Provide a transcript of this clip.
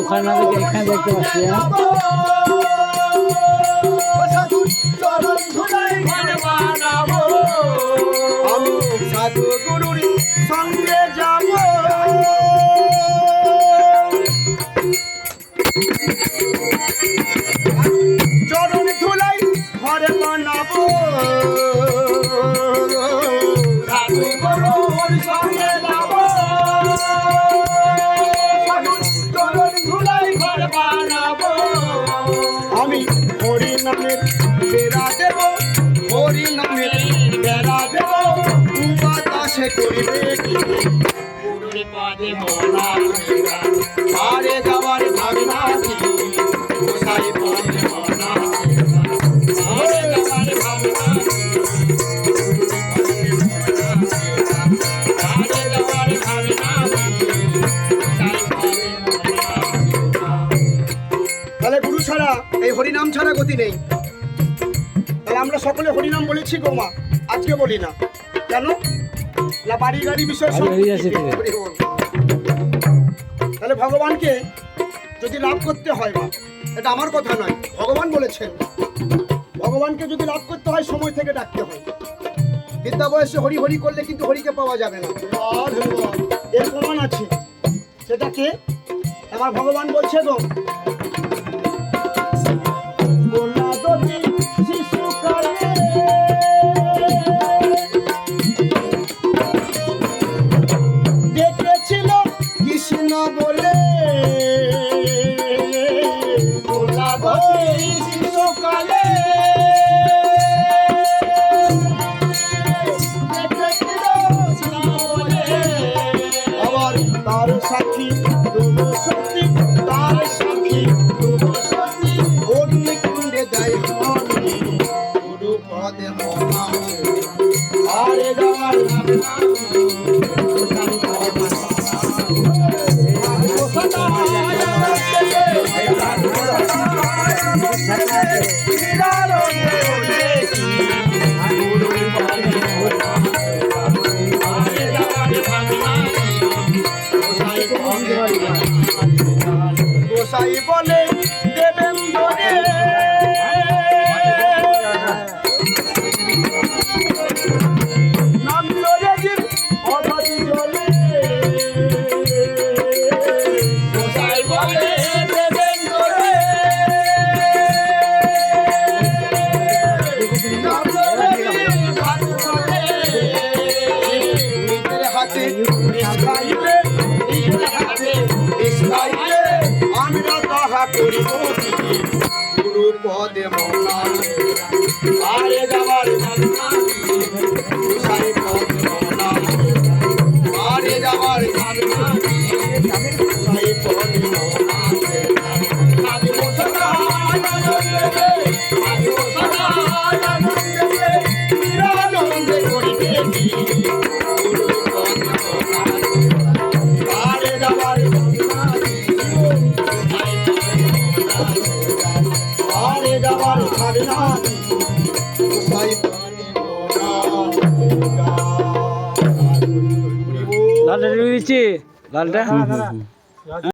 ওখানে না দেখে এখানে দেখতে পাচ্ছি। আমি সাধু গুরুর সঙ্গে যাব, চরণ ধুলাই ঘরে বানাবো, সাধু গুরুর সঙ্গে যাব, চরণ ধুলাই ঘরে বানাবো। আমি হরি নামের বেড়া দেব, হরি নামের বেড়া দেব, বাতাসে করিবে গুরুর পদে মোরা পারে যাবার ভাবনা গোসাই পদে মোরা পারে যাবার ভাবনা পারে যাবার ভাবনা। তাহলে গুরু ছাড়া এই হরিনাম ছাড়া গতি নেই। তাহলে আমরা সকলে হরিনাম বলেছি গো মা, আজকে বলি না কেন? না বাড়ি গাড়ি বিষয় সব। তাহলে ভগবানকে যদি লাভ করতে হয় মা, এটা আমার কথা নয়, ভগবান বলেছেন ভগবানকে যদি লাভ করতে হয় সময় থেকে ডাকতে হয়। বিদ্যা বয়সে হরি হরি করলে কিন্তু হরিকে পাওয়া যাবে না, এর প্রমাণ আছে। সেটাকে আমার ভগবান বলছে গো, দেখেছিল কৃষ্ণ বলে শিশুকালে, আবার তার সাক্ষী দুটো সত্যি, তার সাক্ষী দুটো সত্যি, অগ্নিকুণ্ডে দেয় হরি গুরু পদে মোরা আরে যাওয়ার ভাবনা গোসাই বলে দেবেন্দ্রে নাম লড়ে জীব অধরি জলে, গোসাই বলে দেবেন্দ্রে নাম লড়ে জীব অধরি জলে, নিজের হাতে খাইবে, নিজের হাতে খাইবে, আমরা তাহা করিব গুরু পদে মোরা আরে যাবার ভাবনা গোসাই পদে মোরা আরে যাবার ভাবনা গোসাই পদে মোরা আদিব সদা আনন্দে, আদিব সদা আনন্দে, নিরানন্দে করিবে গুরু পদে মোরা আরে যাবার ভাবনা আরে যাবার ভাবনা গোসাই পদে মোরা। লালটা দিচ্ছি, লালটা